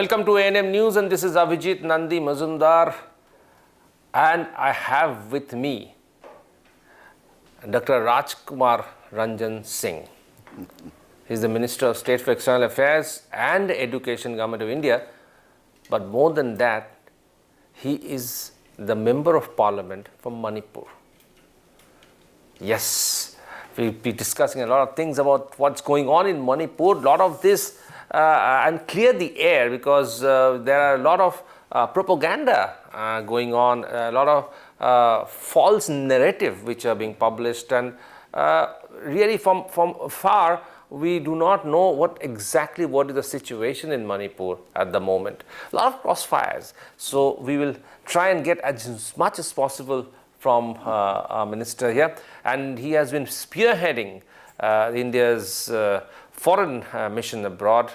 Welcome to ANM News, and this is Avijit Nandi Mazumdar, and I have with me Dr. Rajkumar Ranjan Singh. He is the Minister of State for External Affairs and Education, Government of India. But more than that, he is the Member of Parliament from Manipur. Yes, we'll be discussing a lot of things about what's going on in Manipur, a lot of this, and clear the air, because there are a lot of propaganda going on, a lot of false narrative which are being published, and really from far we do not know what is the situation in Manipur at the moment. A lot of crossfires. So we will try and get as much as possible from our minister here, and he has been spearheading India's foreign mission abroad.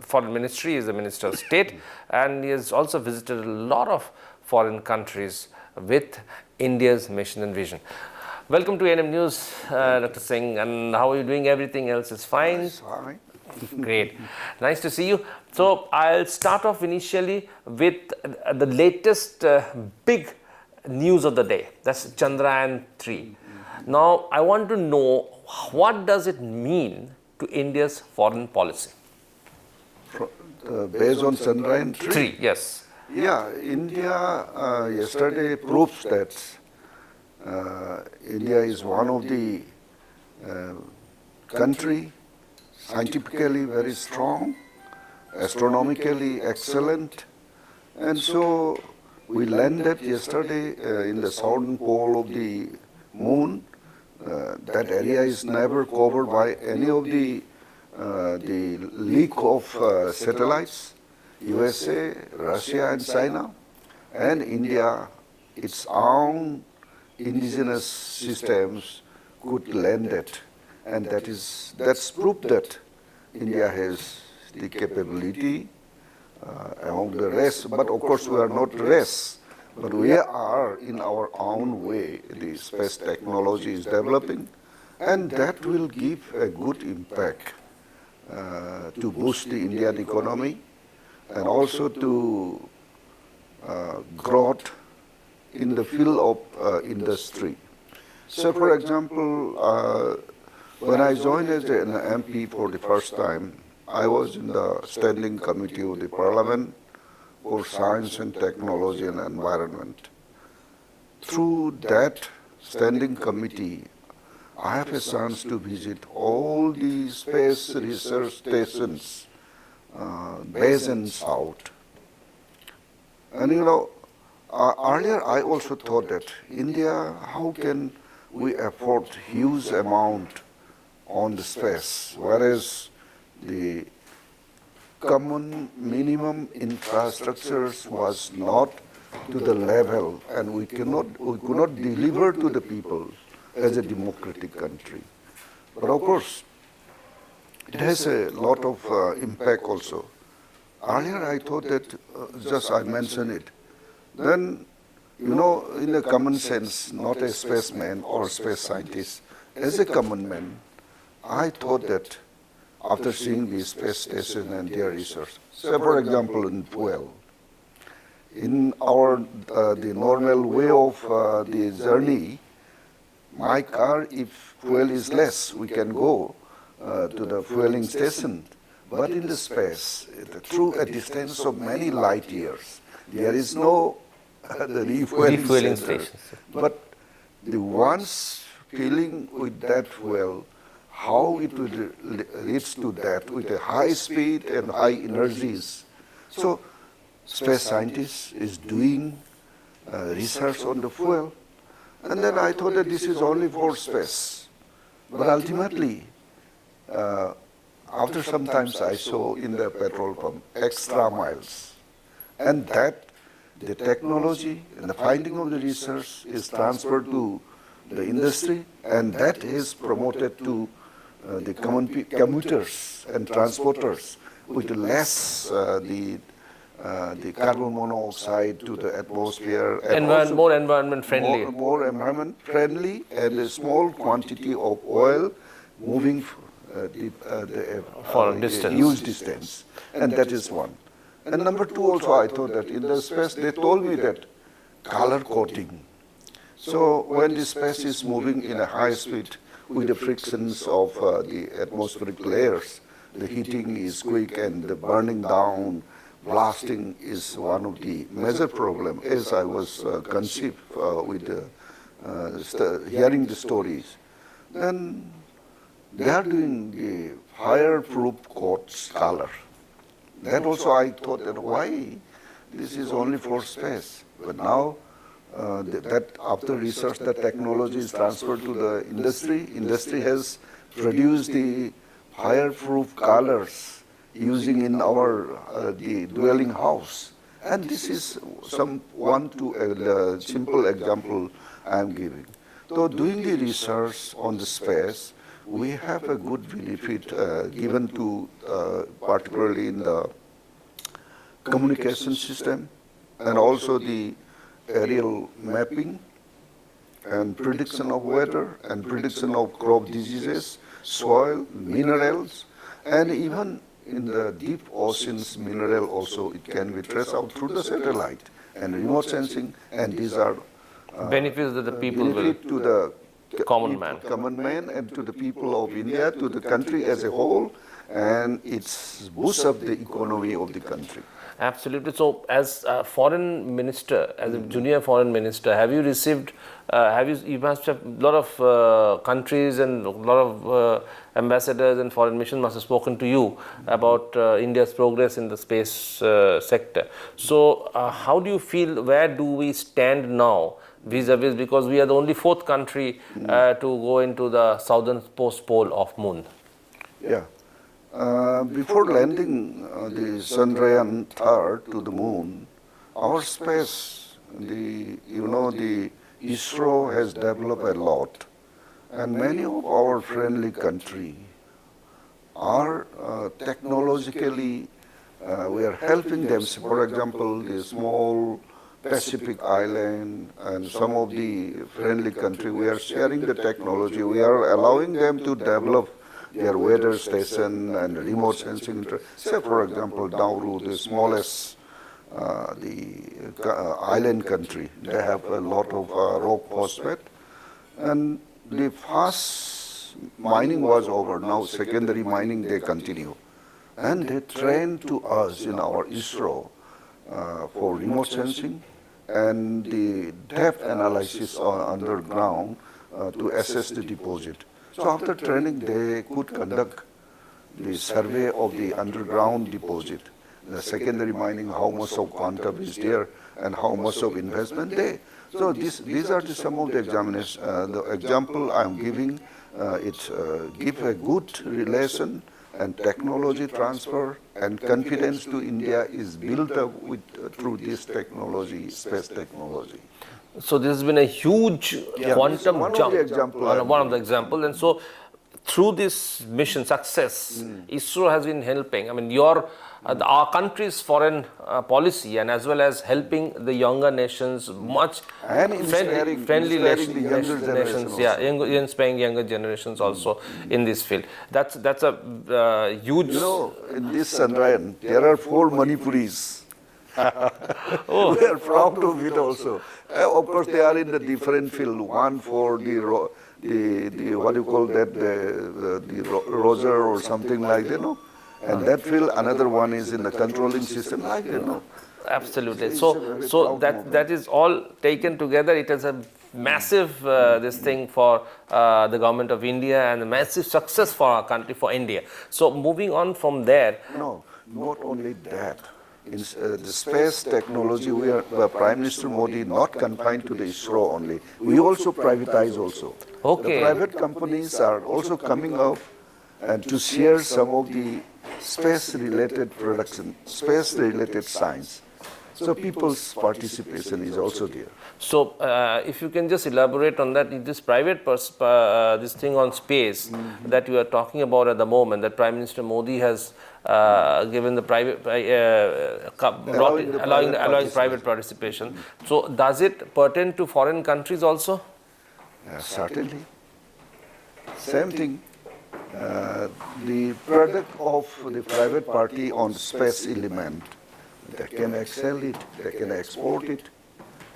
Foreign ministry is the Minister of State, and he has also visited a lot of foreign countries with India's mission and vision. Welcome to ANM News, Dr. Singh, and how are you doing? Everything else is fine? It's fine. Great. Nice to see you. So I'll start off initially with the latest big news of the day. That's Chandrayaan 3. Now, I want to know, what does it mean to India's foreign policy? Based on Chandrayaan 3? Yes. Yeah, India yesterday proves that India is one of the country scientifically very strong, astronomically excellent, and so we landed yesterday in the southern pole of the moon. That area is never covered by any of the leak of satellites. USA, Russia and China, and India, its own indigenous systems could land it, and that's proof that India has the capability among the rest. But of course, we are not rest, but we are in our own way. The space technology is developing, and that will give a good impact to boost the Indian economy and also to growth in the field of industry. So, for example, when I joined as an MP for the first time, I was in the standing committee of the Parliament for Science and Technology and Environment. Through that standing committee, I have a chance to visit all the space research stations based in South. And earlier I also thought that India, how can we afford huge amount on the space, whereas the common minimum infrastructures was not to the level, and we could not deliver to the people as a democratic country. But of course, it has a lot of impact also. Earlier I thought that, just I mentioned it, then, in a common sense, not a spaceman or space scientist, as a common man, I thought that after seeing the space station and their research, say for example in fuel, in our the normal way of the journey, my car, if fuel is less, we can go to the fueling station. But in the space, through a distance of many light years, there is no the refueling station. But the once filling with that fuel, how it will reach to that with a high speed and high energies. So, space scientists is doing research on the fuel, and then I thought that this is only for space. But ultimately, after some times I saw in the petrol pump extra miles, and that the technology and the finding of the research is transferred to the industry, and that is promoted to the commuters and transporters with less the carbon monoxide to the atmosphere. And more environment friendly. More environment friendly, and a small quantity of oil moving for a distance. Huge distance. And that is one. And number two also, I thought that in the space, they told me that color coding. So when the space is moving in a high speed with the frictions of the atmospheric layers, the heating is quick and the burning down, blasting is one of the major problems, as I was conceived with hearing the stories. Then they are doing the fireproof coats color. That also I thought that why this is only for space. But now that after research, the technology is transferred to the industry. Industry has produced the fireproof colors using in our the dwelling house. And this is the simple example I am giving. So doing the research on the space, we have a good benefit given to particularly in the communication system and also the aerial mapping and prediction of weather and prediction of crop diseases, soil, minerals, and even in the deep oceans mineral also it can be traced out through the satellite and remote sensing, and these are benefits that the people will, to the common man. common man and to the people of India, to the country as a whole, and it's boosts up the economy of the country. Absolutely. So, as a foreign minister, as a junior foreign minister, have you received? You must have a lot of countries and a lot of ambassadors and foreign missions must have spoken to you about India's progress in the space sector. So, how do you feel? Where do we stand now, vis-a-vis? Because we are the only fourth country to go into the southern post pole of Moon. Yeah. Before landing the Chandrayaan 3 to the moon, our space, the ISRO has developed a lot, and many of our friendly countries are technologically, we are helping them. For example, the small Pacific island and some of the friendly countries, we are sharing the technology. We are allowing them to develop their weather station and remote sensing. Say, for example, Nauru, the smallest island country, they have a lot of rock phosphate. And the first mining was over. Now secondary mining, they continue. And they train to us in our ISRO for remote sensing and the depth analysis underground to assess the deposit. So after training, they could conduct the survey of the underground deposit, the secondary mining, how much of quantum is there and how much of investment there. So these are some of the examinations. The example I'm giving, it gives a good relation and technology transfer and confidence to India is built up through this technology, space technology. So this has been a huge quantum jump. One of the examples. And so through this mission success, ISRO has been helping. I mean, our country's foreign policy and as well as helping the younger nations, much and friendly nations, inspiring younger generations also in this field. That's a huge. In this Chandrayaan, there are 4 Manipuris. We are proud of it also. Of course, they are in the different field. One for the what do you call that, the roger or something like that, and that field. Another one is in the controlling system, like that, Absolutely. So that is all taken together. It is a massive this thing for the government of India and a massive success for our country, for India. So moving on from there. No, not only that. In the space technology, we are Prime Minister Modi not confined to the ISRO only. We also privatize also. Okay. The private companies are also coming up and to share some of the space-related production, space-related science. So people's participation is also there. So if you can just elaborate on that, this private this thing on space that you are talking about at the moment, that Prime Minister Modi has given the private allowing private participation. So does it pertain to foreign countries also? Certainly. Same thing. The product of the private party on space element, they can excel it, they can export it.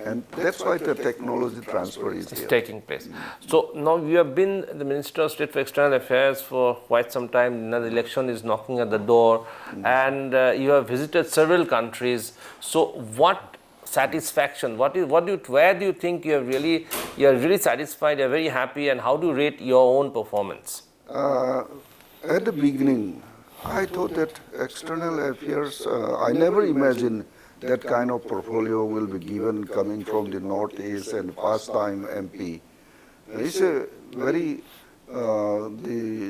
And that's why the technology transfer is there. taking place. So now you have been the Minister of State for External Affairs for quite some time. Now the election is knocking at the door, and you have visited several countries. So what satisfaction? Where do you think you are really satisfied? You are very happy, and how do you rate your own performance? At the beginning, I thought that external affairs, I never imagined that kind of portfolio will be given coming from the Northeast and past-time MP. It's a very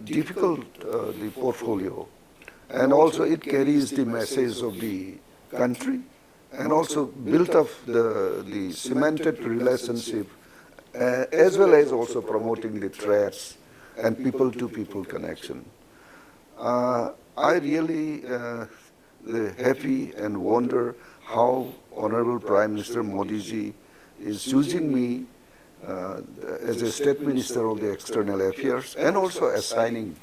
difficult the portfolio, and also it carries the message of the country, and also built up the cemented relationship, as well as also promoting the trades and people-to-people connection. I really happy and wonder how Honorable Prime Minister Modi ji is choosing me as a State Minister of the External Affairs, and also assigning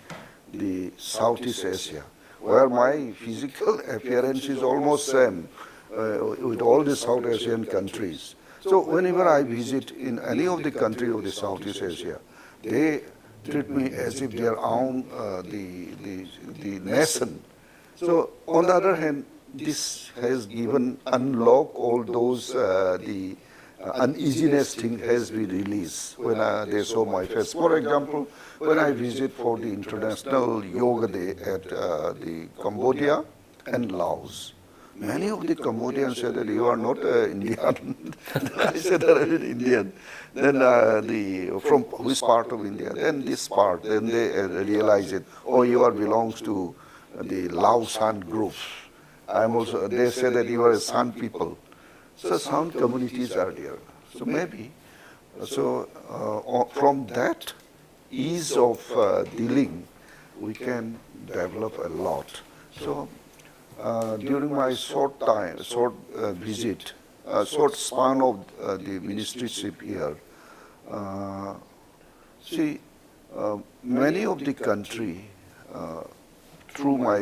the Southeast Asia, where my physical appearance is almost same with all the South Asian countries. So whenever I visit in any of the countries of the Southeast Asia, they treat me as if they are own the nation. So on the other hand, this has given unlock all those the uneasiness thing has been released when they saw my face. For example, when I visit for the International Yoga Day at the Cambodia and Laos, many of the Cambodians said that you are not Indian. I said that I'm Indian. Then from which part of India? Then this part. Then they realize it. Oh, you are belongs to the Lao-San group. I'm also. They say that you are a San people. So San communities are there. So maybe. So from that ease of dealing, we can develop a lot. So during my short visit, short span of the ministryship here, many of the country, through my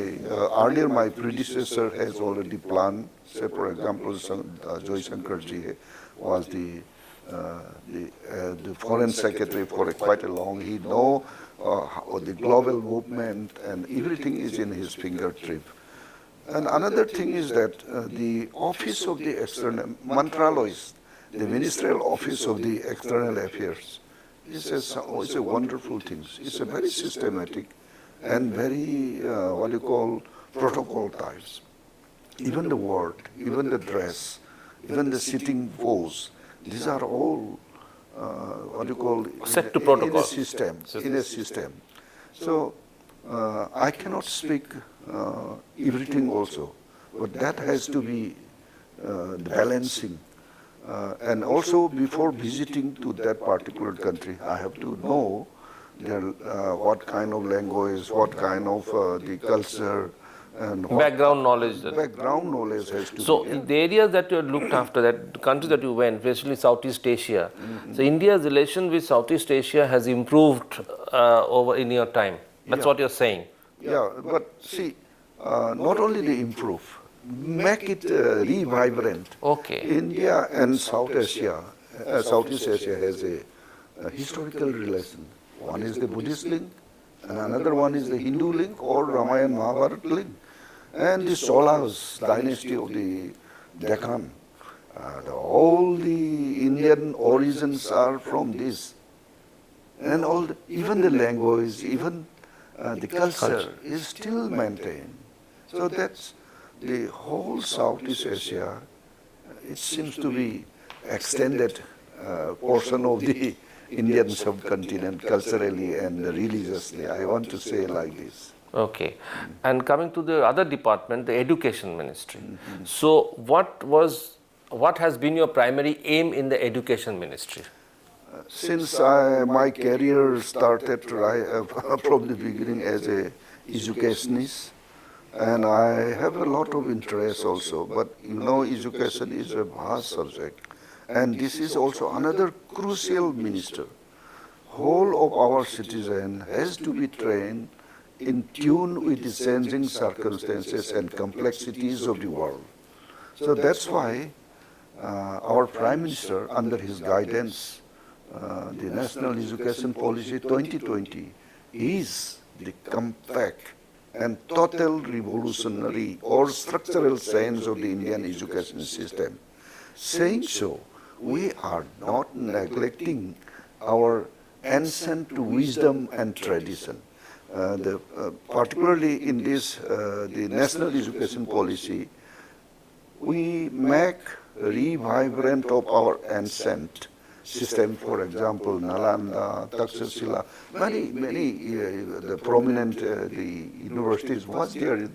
earlier my predecessor has already planned. Say for example, Joy Shankarji was the foreign secretary for quite a long. He know the global movement, and everything is in his fingertip. And another thing is that the office of the external Mantralois, the ministerial office of the external affairs, is a wonderful thing. It's a very systematic and very protocol types. Even the word, even the dress, even the sitting pose, these are all set to protocol. In a system. So I cannot speak everything also, but that has to be balancing. And also before visiting to that particular country, I have to know what kind of language, what kind of the culture, and background knowledge. Background knowledge has to so be there. the areas that you looked after, that the countries that you went, especially Southeast Asia, so India's relation with Southeast Asia has improved over in your time. That's what you're saying. Yeah, but see, not only they improve, make it revibrant. Okay. India and Southeast Asia has a historical relation. One is the Buddhist link, and another one is the Hindu link or Ramayana Mahabharata link. And the Cholas dynasty of the Deccan. All the Indian origins are from this. And even the language, even the culture is still maintained. So that's the whole Southeast Asia. It seems to be extended portion of the Indian subcontinent culturally and religiously. I want to say like this. Okay. And coming to the other department, the Education Ministry. So what has been your primary aim in the Education Ministry? Since my career started from the beginning as a educationist, and I have a lot of interest also, but you know education is a vast subject, and this is also another crucial minister. Whole of our citizen has to be trained in tune with the changing circumstances and complexities of the world. So that's why our Prime Minister, under his guidance, the National Education Policy 2020 is the compact and total revolutionary or structural change of the Indian education system. Saying so, we are not neglecting our ancient wisdom and tradition. Particularly in this, the National Education Policy, we make revibrant of our ancient system. For example, Nalanda, Takshashila, many the prominent the universities was there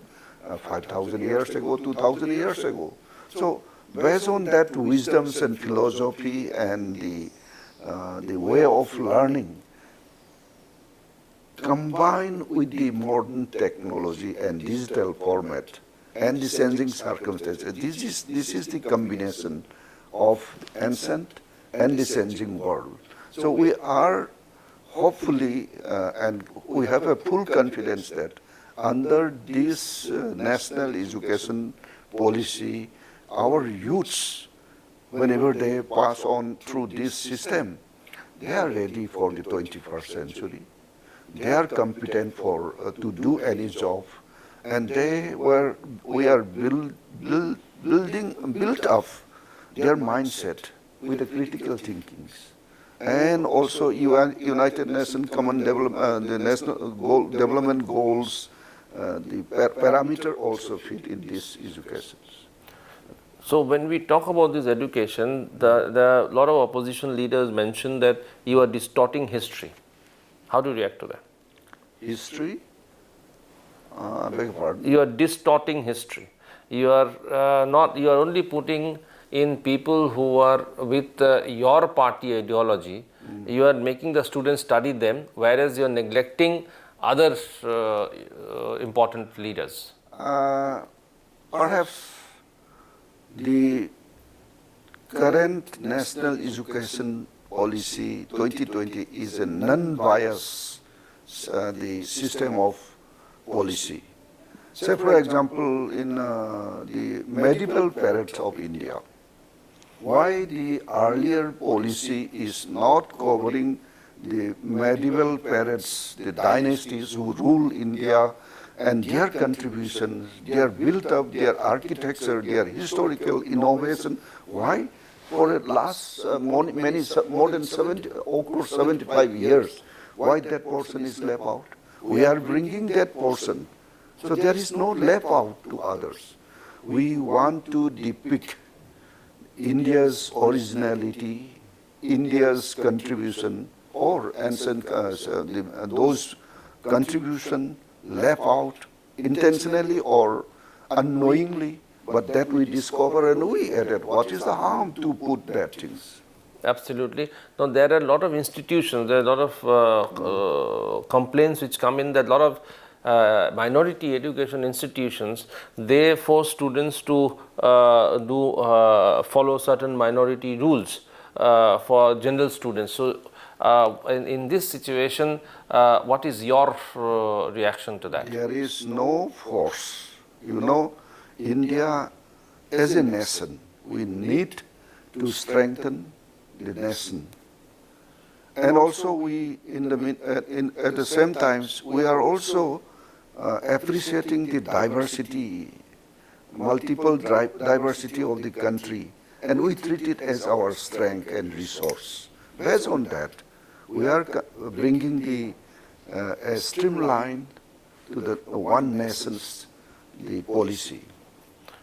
5,000 years ago, 2,000 years ago. So based on that wisdoms and philosophy and the way of learning, combined with the modern technology and digital format and the changing circumstances, this is the combination of ancient and the changing world. So we are hopefully, and we have a full confidence that under this national education policy, our youths, whenever they pass on through this system, they are ready for the 21st century. They are competent for to do any job, and we are built up their mindset with the critical thinkings, and also United Nations Common Development, the National Development Goals, the parameter also fit in this education. So when we talk about this education, the lot of opposition leaders mention that you are distorting history. How do you react to that? History? I beg your pardon? You are distorting history. You are not. You are only putting in people who are with your party ideology. You are making the students study them, whereas you are neglecting other important leaders. Perhaps the current national education policy 2020 is a non-biased the system of policy. Say for example, in the medieval periods of India, why the earlier policy is not covering the medieval periods, the dynasties who rule India and their contributions, their built up, their architecture, their historical innovation. Why? For the last more than 70 or 75 years, why that portion is left out? We are bringing that portion. So there is no left out to others. We want to depict India's originality, India's contribution, or ancient those contribution left out intentionally or unknowingly, but that we discover and we added. What is the harm to put that things? Absolutely. Now there are a lot of institutions, there are a lot of complaints which come in that a lot of minority education institutions, they force students to follow certain minority rules for general students. So in this situation, what is your reaction to that? There is no force. You know, India as a nation, we need to strengthen the nation. And also we, at the same time, we are also appreciating the diversity, multiple diversity of the country, and we treat it as our strength and resource. Based on that, we are bringing the a streamline to the one nation's the policy.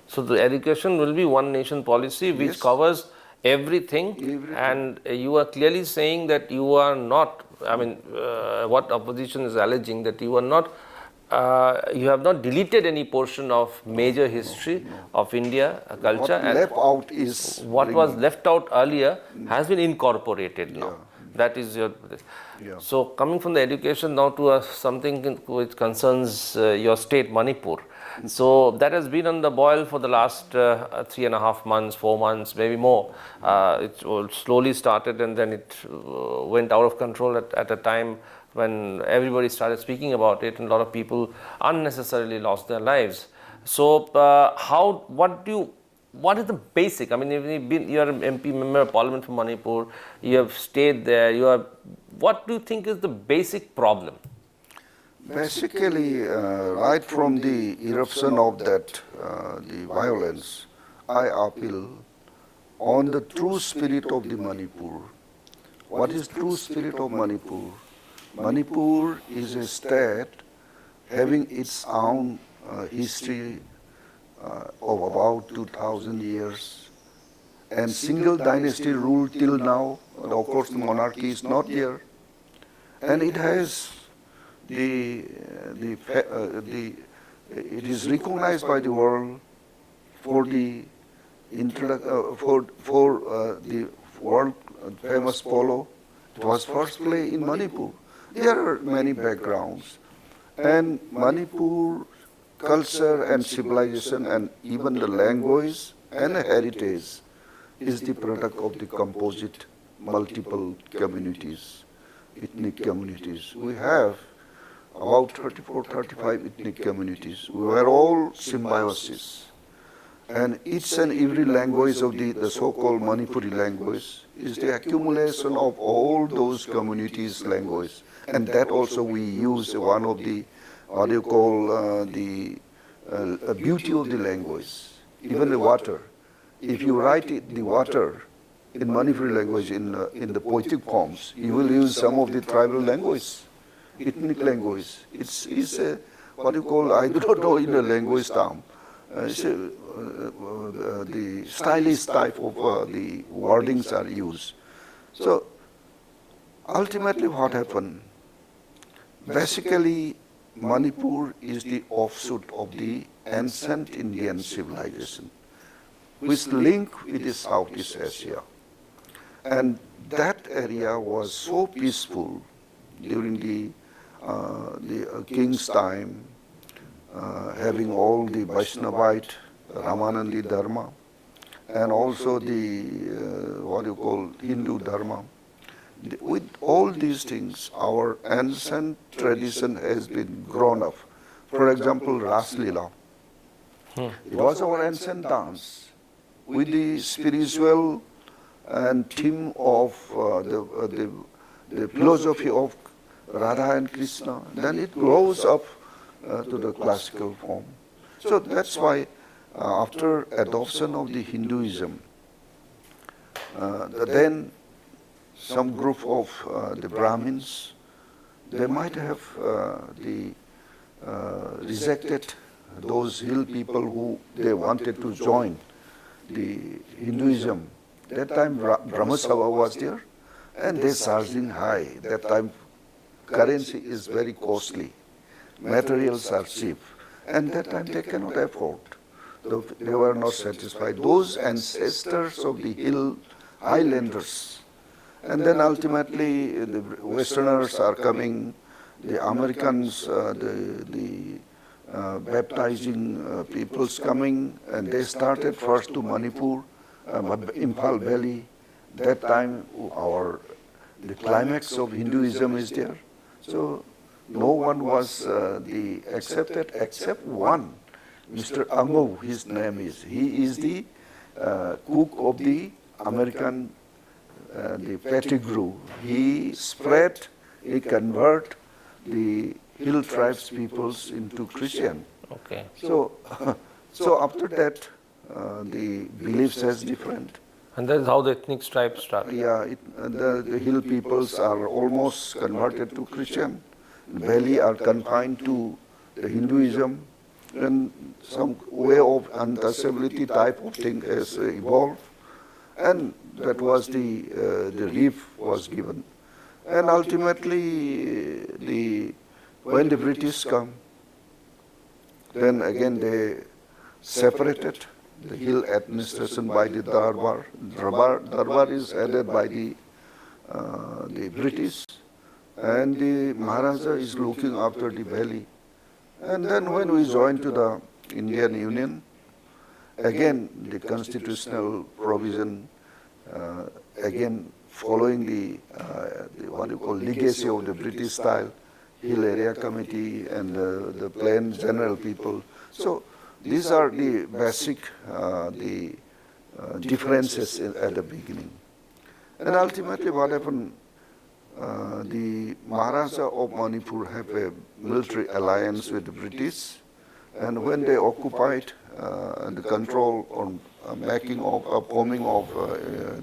So the education will be one nation policy which Yes. covers everything, and you are clearly saying that you are not, I mean, what opposition is alleging, that you are not, you have not deleted any portion of major history of India culture. What left out is what was left out earlier has been incorporated now. That is your. Yeah. So coming from the education now to something which concerns your state, Manipur. So that has been on the boil for the last 3.5 months, 4 months, maybe more. It slowly started and then it went out of control at a time when everybody started speaking about it, and a lot of people unnecessarily lost their lives. So what do you what is the basic? I mean, you're an MP, member of Parliament for Manipur, you have stayed there, what do you think is the basic problem? Basically, right from the eruption of that, the violence, I appeal on the true spirit of the Manipur. What is true spirit of Manipur? Manipur is a state having its own history of about 2000 years, and single dynasty ruled till now. And of course, the monarchy is not there, and it has it is recognized by the world for the the world famous polo. It was first play in Manipur. There are many backgrounds, and Manipur culture and civilization and even the language and heritage is the product of the composite multiple communities, ethnic communities. We have about 34, 35 ethnic communities. We were all symbiosis. And each and every language of the so-called Manipuri language is the accumulation of all those communities' language. And that also we use one of the, what you call the beauty of the language. Even the water. If you write it, the water in Manipuri language in the poetic forms, you will use some of the tribal language, ethnic language. It's a, what you call, I do not know in the language term. It's the stylish type of the wordings are used. So ultimately what happened? Basically, Manipur is the offshoot of the ancient Indian civilization, which link with the Southeast Asia. And that area was so peaceful during the king's time, having all the Vaishnavite, Ramanandi Dharma, and also the, what you call, Hindu Dharma. With all these things, our ancient tradition has been grown up. For example, Ras Leela. It was our ancient dance with the spiritual and theme of the philosophy of Radha and Krishna. Then it grows up to the classical form. So that's why after adoption of the Hinduism, then some group of the Brahmins, they might have rejected those hill people who they wanted to join the Hinduism. That time Brahma Sabha was there, and they charging high. That time currency is very costly, materials are cheap, and that time they cannot afford. They were not satisfied. Those ancestors of the hill highlanders. And then ultimately the Westerners are coming, the Americans, the baptizing peoples coming, and they started first to Manipur, Imphal Valley. That time the climax of Hinduism is there. So no one was accepted except one, Mr. Ango, his name is. He is the cook of the American the Pettigrew. He spread, he convert the hill tribes peoples into Christian. Okay. So, so after that, the beliefs has different. And that's how the ethnic tribes started. Yeah, the hill peoples are almost converted to Christian. The valley are confined to the Hinduism, and some way of untouchability type of thing has evolved. And that was the relief was given. And ultimately, when the British come, then again they separated the hill administration by the Darbar. Darbar is headed by the British, and the Maharaja is looking after the valley. And then when we joined to the Indian Union, again the constitutional provision, again following the what you call legacy of the British style, Hill Area Committee and the plain general people. So These are the basic differences at the beginning. And ultimately what happened, the Maharaja of Manipur have a military alliance with the British, and when they occupied the control on forming of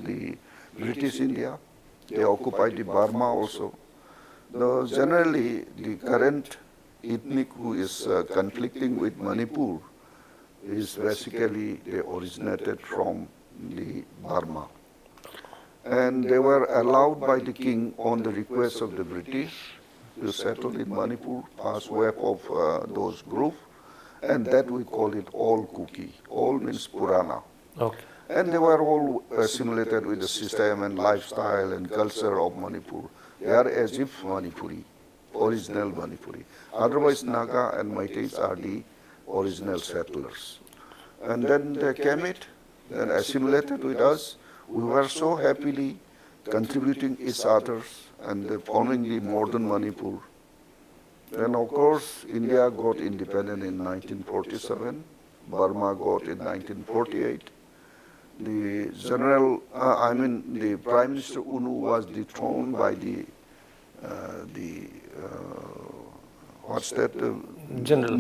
the British India, they occupied the Burma also. Though generally the current ethnic who is conflicting with Manipur is basically they originated from the Burma. And they were allowed by the king on the request of the British to settle in Manipur, pass wave of those groups, and that we call it all Kuki. All means Purana. Okay. And they were all assimilated with the system and lifestyle and culture of Manipur. They are as if Manipuri, original Manipuri. Otherwise, Naga and Meiteis are the original settlers. And then they came it, then assimilated with us. We were so happily contributing each other and forming the modern Manipur. Then, of course, India got independent in 1947. Burma got in 1948. The the Prime Minister Unu was dethroned by General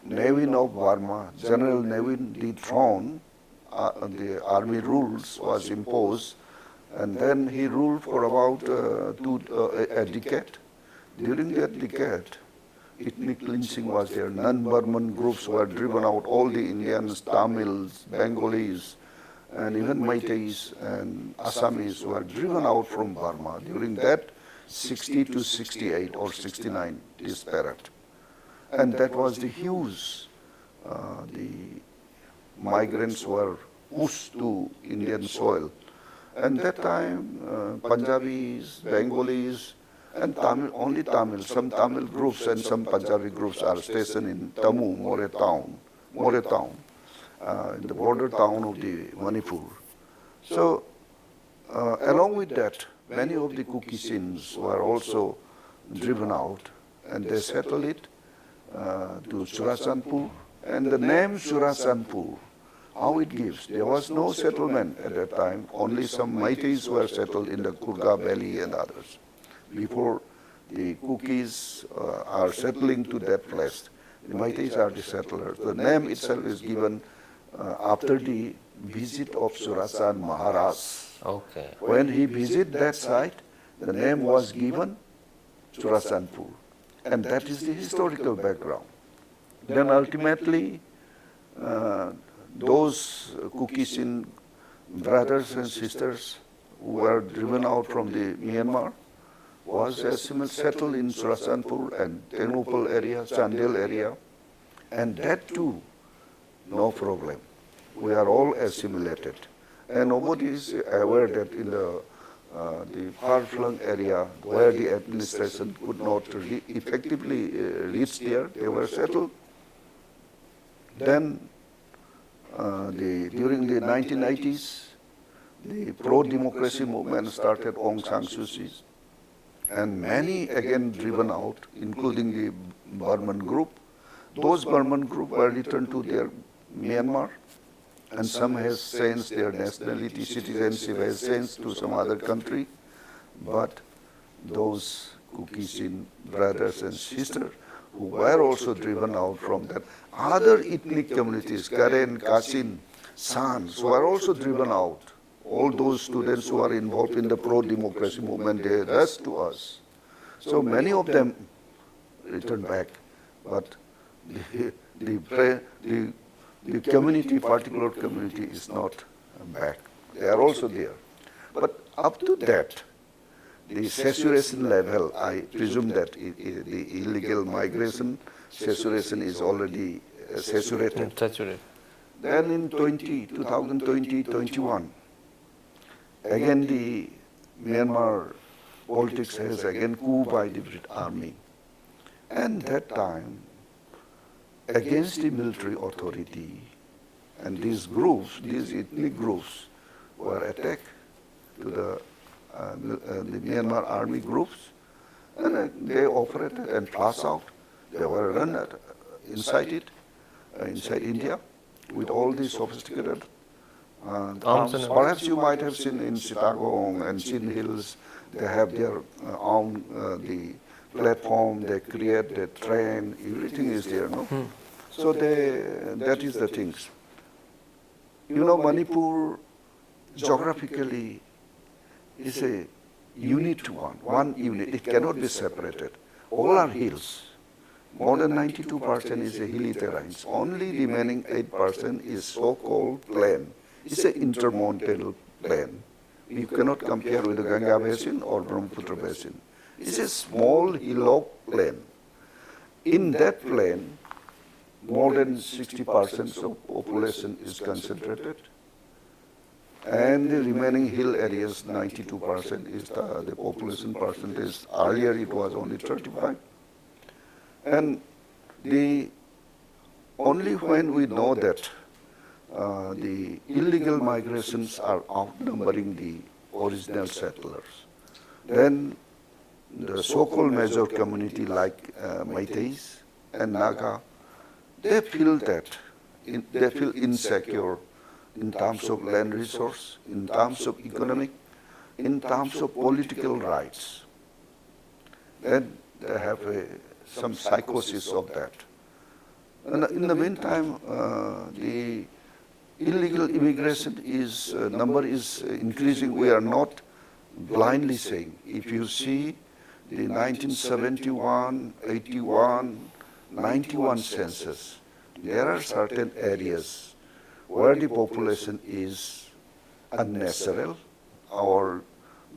Nevin of Burma. General Nevin dethroned. The army rules was imposed, and then he ruled for about a decade. During that decade, ethnic lynching was there. Non-Burman groups were driven out. All the Indians, Tamils, Bengalis, and even Meiteis and Assamese were driven out from Burma. During that, 60 to 68 or 69 disparate. And that was the huge, the migrants were pushed to Indian soil. And that time, Punjabis, Bengalis, and only Tamil, some Tamil groups and some Punjabi groups are stationed in Tamu, More town, in the border town of the Manipur. So, along with that, many of the Kukisins were also driven out, and they settled it to Churasanpur. And the name Churasanpur, how it gives, there was no settlement at that time, only some Meiteis were settled in the Kurga Valley and others. Before the Kukis are settling to that place, the Meiteis are the settlers. The name itself is given after the visit of Surasan Maharaj. Okay. When he visited that site, the name was given Churasanpur. And that is the historical background. Then ultimately, those Kukisin brothers and sisters who were driven out from the Myanmar was settled in Churasanpur and Tenupal area, Chandel area, and that too, no problem. We are all assimilated. And nobody is aware that in the far-flung area where the administration could not effectively reach there, they were settled. Then during the 1980s, the pro-democracy movement started Aung San Suu Kyi, and many again driven out, including the Burman group. Those Burman group were returned to their Myanmar, and some has changed their nationality, citizenship has changed to some other country. But those Kukisin brothers and sisters who were also driven out from that, other ethnic communities, Karen, Kasin, Sans, were also driven out. All those students who are involved in the pro-democracy movement, they rushed to us. So many of them returned back, but the community, particular community, is not back. They are also there. But up to that, the saturation level, I presume that the illegal migration saturation is already saturated. Then in 2020-21, again the Myanmar politics has again coup by the British army. And that time, against the military authority, and these groups, these ethnic groups, were attacked to the Myanmar army groups, and they operated and flash out. They were run inside it, inside India with all these sophisticated Arms and perhaps you might have seen in Chittagong and Chin Hills, they have their own the platform, they create, they train, everything is there, no? So that is the things. You know, Manipur geographically is a unit one unit. It cannot be separated. All are hills. More than 92% is a hilly terrains. Only remaining 8% is so-called plain. It's an intermountain plain. You cannot compare with the Ganga Basin or Brahmaputra Basin. It's a small hillock plain. In that plain, more than 60% of population is concentrated. And the remaining hill areas, 92% is the population percentage. Earlier it was only 35. And only when we know that the illegal migrations are outnumbering the original settlers, then the so-called major community like Meiteis and Naga, they feel they feel insecure in terms of land resource, in terms of economic, in terms of political rights. Then they have some psychosis of that. And in the meantime, the illegal immigration number is increasing. We are not blindly saying. If you see the 1971, 81, 91 census, there are certain areas where the population is unnatural, our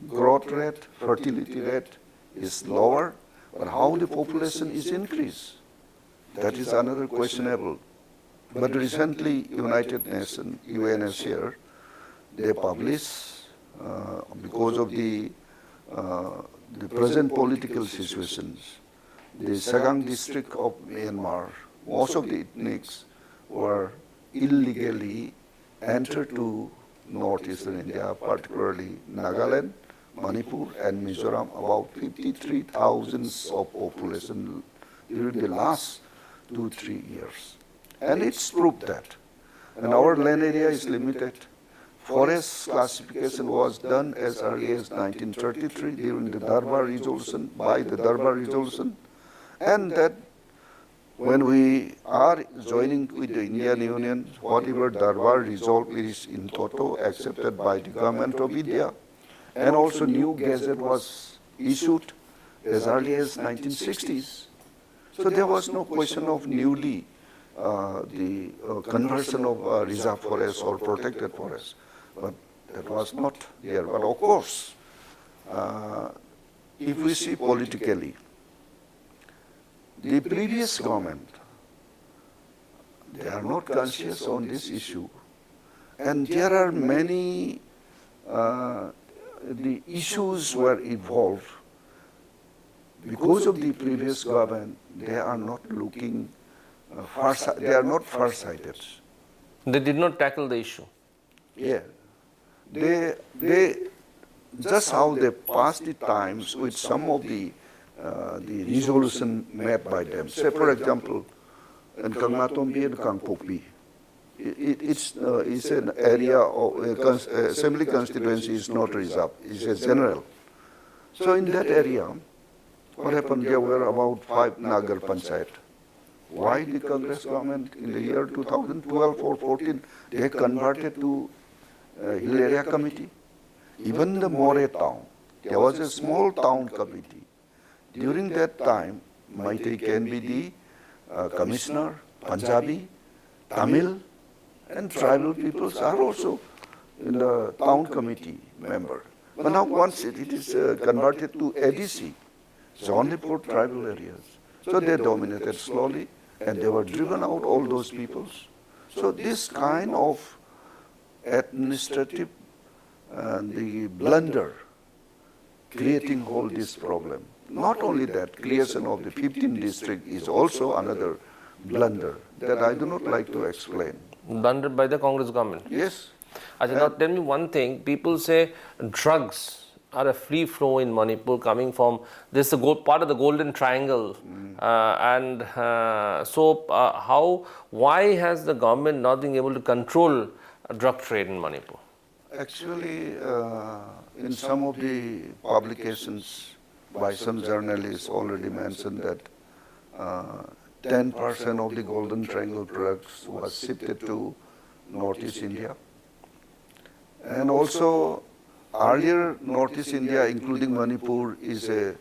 growth rate, fertility rate is lower, but how the population is increased, that is another questionable. But recently, United Nations, UNHCR, they publish, because of the present political situations, the Sagang district of Myanmar, most of the ethnics were illegally entered to northeastern India, particularly Nagaland, Manipur and Mizoram, about 53,000 of population during the last 2-3 years. And it's proved that. And our land area is limited. Forest classification was done as early as 1933 during the Darbar Resolution, by the Darbar Resolution. And that when we are joining with the Indian Union, whatever Darbar resolve is in toto accepted by the government of India. And also new gazette was issued as early as 1960s. So there was no question of newly the conversion of reserve forest or protected forest. But that was not there. But of course, if we see politically, the previous government, they are not conscious on this issue. And there are many, the issues were involved. Because of the previous government, they are not looking, they are not far-sighted. They did not tackle the issue. Yeah. They just how they passed the times with some of the resolution made by them. Say, for example, in Kangmatombi and Kangpokpi, it's an area of assembly constituency is not reserved, it's a general. So in that area, what happened? There were about 5 Nagar Panchayat. Why the Congress government in the year 2012 or 14, they converted to Hill Area Committee? Even the More town, there was a small town committee. During that time, Meitei can be the commissioner, Punjabi, Tamil, and tribal peoples are also in the town committee member. But now once it is converted to ADC, it's only for tribal areas. So they dominated slowly, and they were driven out, all those peoples. So this kind of administrative the blunder creating all this problem. Not only that, creation of the 15th district is also another blunder that I do not like to explain. Blunder by the Congress government? Yes. Now tell me one thing, people say drugs are a free flow in Manipur coming from this is the part of the Golden Triangle, why has the government not been able to control drug trade in Manipur? Actually, in some of the publications by some journalists already mentioned that 10% of the Golden Triangle drugs was shifted to Northeast India. And also, earlier Northeast India, including Manipur, is a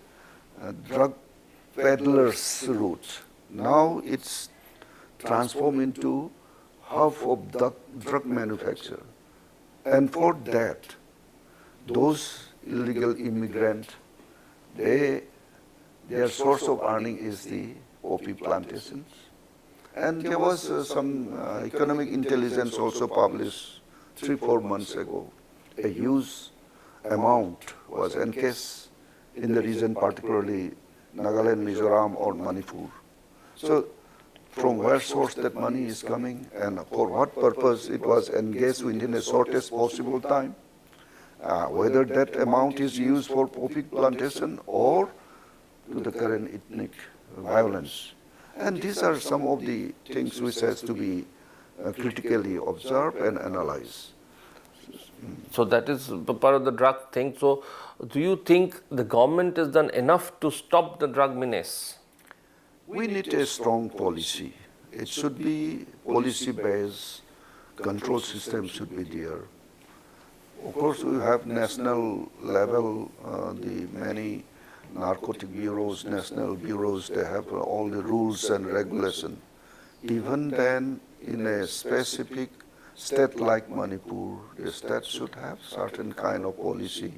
drug peddler's route. Now it's transformed into hub of drug manufacture. And for that, those illegal immigrants, their source of earning is the poppy plantations. And there was some economic intelligence also published 3-4 months ago. A huge amount was encased in the region, particularly Nagaland, Mizoram or Manipur. So from where source that money is coming and for what purpose it was engaged within the shortest possible time, whether that amount is used for poppy plantation or to the current ethnic violence. And these are some of the things which has to be critically observed and analyzed. So that is the part of the drug thing. So do you think the government has done enough to stop the drug menace? We need a strong policy. It should be policy-based, control system should be there. Of course, we have national level, the many narcotic bureaus, national bureaus, they have all the rules and regulation. Even then, in a specific state like Manipur, the state should have certain kind of policy.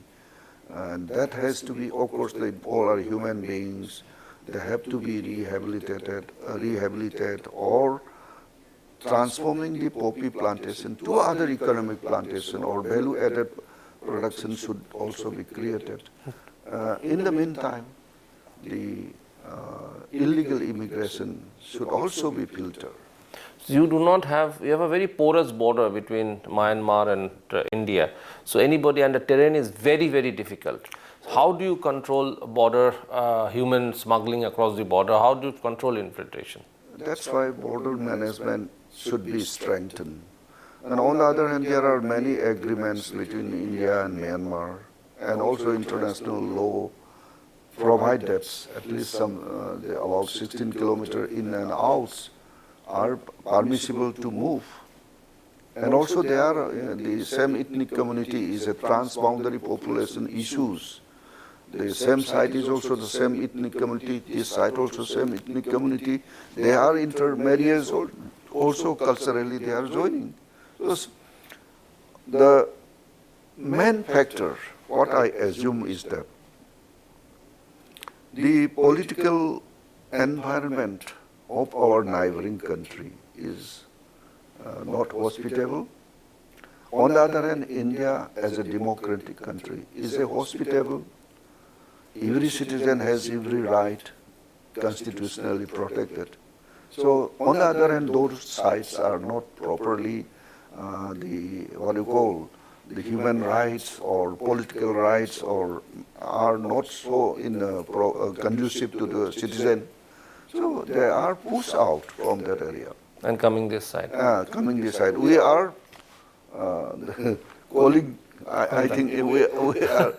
And that has to be, of course, they all are human beings. They have to be rehabilitated or transforming the poppy plantation to other economic plantation or value-added production should also be created. In the meantime, the illegal immigration should also be filtered. So you have a very porous border between Myanmar and India. So anybody and the terrain is very, very difficult. How do you control border human smuggling across the border? How do you control infiltration? That's why border management should be strengthened. And on the other hand, there are many agreements between India and Myanmar, and also international law provide that at least some about 16 kilometers in and out are permissible to move. And also they are the same ethnic community is a transboundary population issues. The same site is also the same ethnic community, this site also same ethnic community. They are intermarriages also culturally they are joining. So the main factor, what I assume is that the political environment of our neighboring country is not hospitable. On the other hand, India as a democratic country is a hospitable. Every citizen has every right constitutionally protected. So on the other hand, those sites are not properly the human rights or political rights or are not so conducive to the citizen. So they are pushed out from that area. And coming this side. We are calling, I think we are.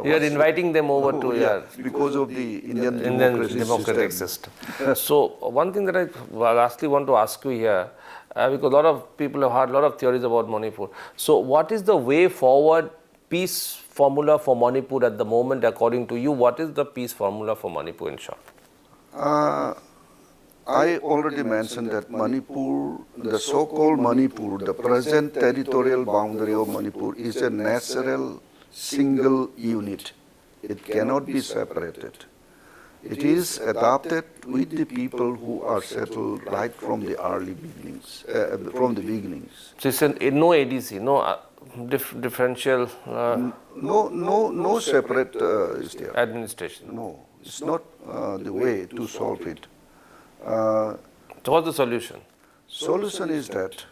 You are inviting them over to because of the Indian democratic system. So one thing that I lastly want to ask you here, because a lot of people have heard a lot of theories about Manipur. So what is the way forward peace formula for Manipur at the moment according to you? What is the peace formula for Manipur in short? I already mentioned that Manipur, the so-called Manipur, the present territorial boundary of Manipur is a natural single unit. It cannot be separated. It is adopted with the people who are settled right from the early beginnings, So it's no ADC, no differential. No separate is there. Administration. No, it's not the way to solve it. So what's the solution? Solution is that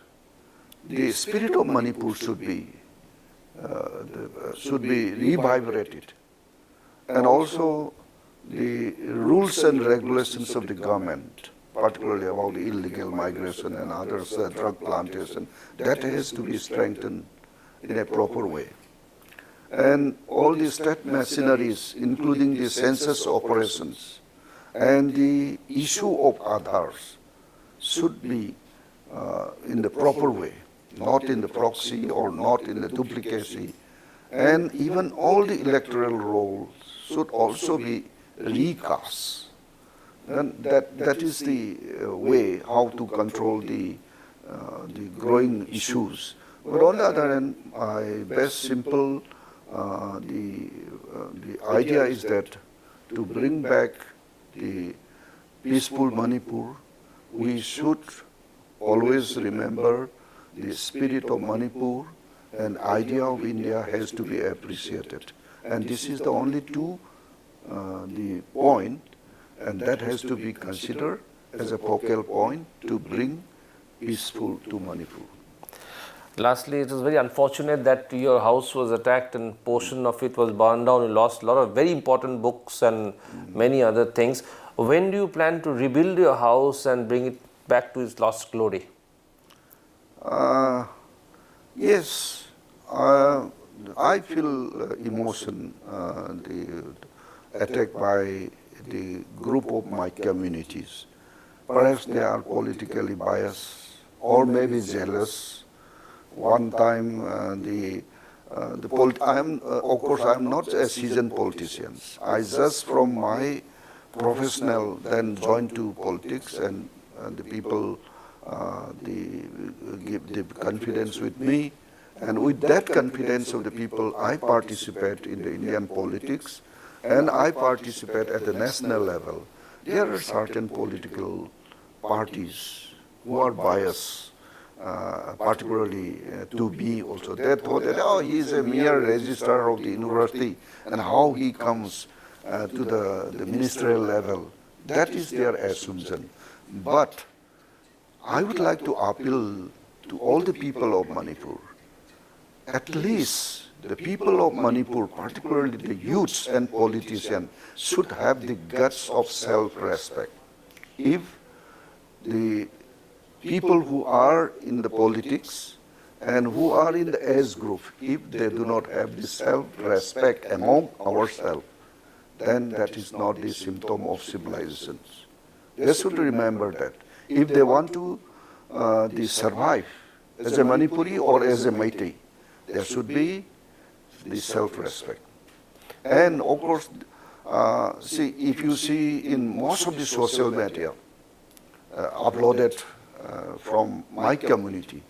the spirit of Manipur should be should be revigorated. And also the rules and regulations of the government, particularly about illegal migration and others, drug plantation, that has to be strengthened in a proper way. And all the state machineries, including the census operations and the issue of Aadhars, should be in the proper way, not in the proxy or not in the duplicacy. And even all the electoral rolls should also be recast. And that is the way how to control the growing issues. But on the other hand, my best simple, the idea is that to bring back the peaceful Manipur, we should always remember the spirit of Manipur and idea of India has to be appreciated. And this is the only the point, and that has to be considered as a focal point to bring peaceful to Manipur. Lastly, it was very unfortunate that your house was attacked and portion of it was burned down. You lost a lot of very important books and many other things. When do you plan to rebuild your house and bring it back to its lost glory? Yes, I feel emotion, the attack by the group of my communities. Perhaps they are politically biased or maybe jealous. One time, of course, I am not a seasoned politician. I just from my professional then joined to politics, and the people give the confidence with me, and with that confidence of the people, I participate in the Indian politics, and I participate at the national level. There are certain political parties who are biased. Particularly to me also. They thought that, oh, he is a mere registrar of the university, and how he comes to the ministerial level. That is their assumption. But I would like to appeal to all the people of Manipur. At least the people of Manipur, particularly the youths and politicians, should have the guts of self-respect. If the people who are in the politics and who are in the age group, if they do not have the self-respect among ourselves, then that is not the symptom of civilization. They should remember that. If they want to survive as a Manipuri or as a Meitei, there should be the self-respect. And of course, see, if you see in most of the social media uploaded from my community,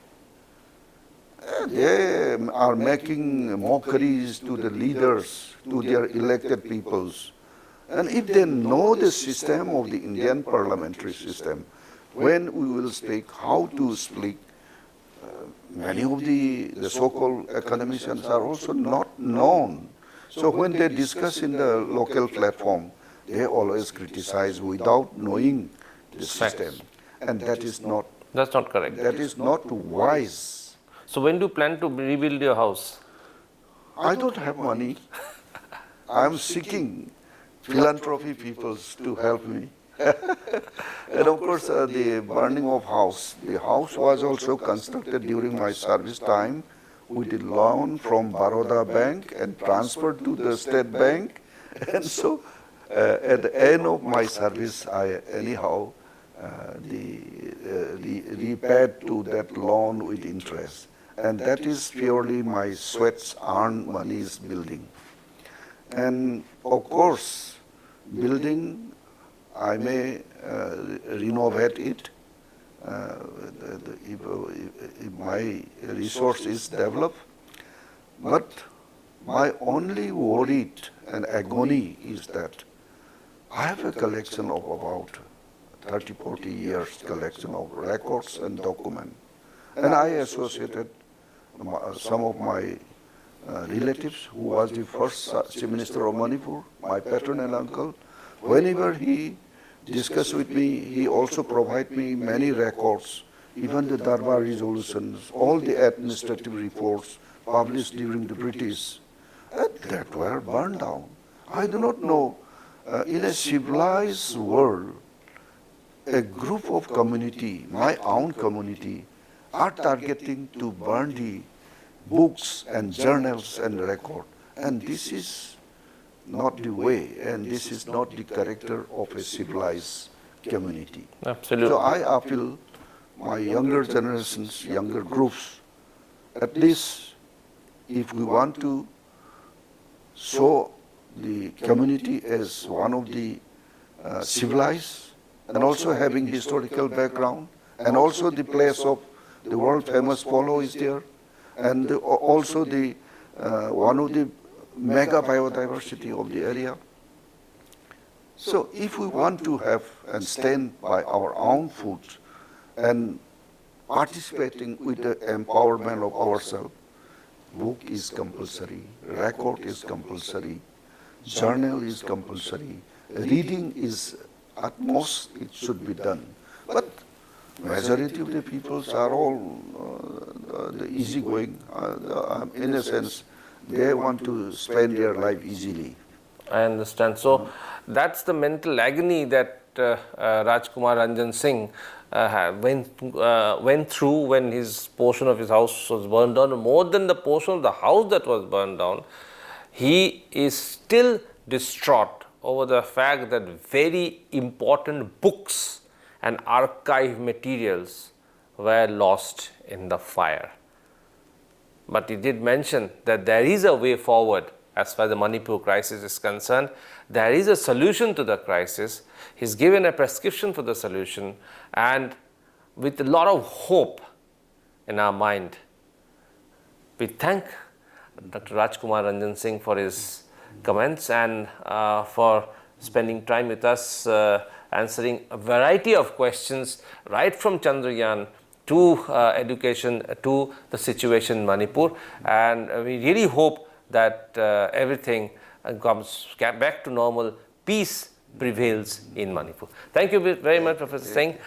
they are making mockeries to the leaders, to their elected peoples. And if they know the system of the Indian parliamentary system, when we will speak, how to speak, many of the so-called academicians are also not known. So when they discuss in the local platform, they always criticize without knowing the system. And that is not. That's not correct. That is not wise. So when do you plan to rebuild your house? I don't have money. I am seeking philanthropy people to help me. And of course, the burning of house. The house was also constructed during my service time with the loan from Baroda Bank and transferred to the State Bank. And so at the end of my service, I anyhow repaid to that loan with interest. And that is purely my sweats earned money's building. And of course, building, I may renovate it if my resource is developed. But my only worry and agony is that I have a collection of about 30, 40 years collection of records and documents. And I associated some of my relatives who was the first Chief Minister of Manipur, my paternal uncle. Whenever he discussed with me, he also provided me many records, even the Darbar resolutions, all the administrative reports, published during the British, that were burned down. I do not know, in a civilized world, a group of community, my own community, are targeting to burn the books and journals and record. And this is not the way, and this is not the character of a civilized community. Absolutely. So I appeal my younger generations, younger groups, at least if we want to show the community as one of the civilized and also having historical background, and also the place of the world famous polo is there, and also the one of the mega biodiversity of the area. So if we want to have and stand by our own food and participating with the empowerment of ourselves, book is compulsory, record is compulsory, journal is compulsory, reading is at most it should be done. But majority of the peoples are all the easygoing, in a sense, they want to spend their life easily. I understand. So that's the mental agony that Rajkumar Ranjan Singh went through when his portion of his house was burned down. More than the portion of the house that was burned down, he is still distraught over the fact that very important books and archive materials were lost in the fire. But he did mention that there is a way forward as far as the Manipur crisis is concerned. There is a solution to the crisis. He's given a prescription for the solution, and with a lot of hope in our mind, we thank Dr. Rajkumar Ranjan Singh for his comments and for spending time with us, answering a variety of questions right from Chandrayaan to education to the situation in Manipur. And we really hope that everything comes back to normal, peace prevails in Manipur. Thank you very much, Professor Singh.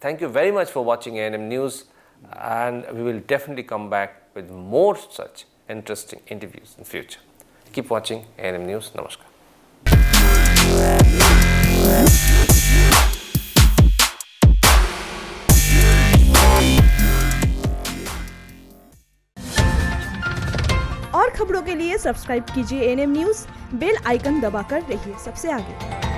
Thank you very much for watching ANM News, and we will definitely come back with more such interesting interviews in future. Keep watching ANM News. Namaskar. और खबरों के लिए subscribe कीजिए ANM news, bell icon दबाकर रहिए सबसे आगे।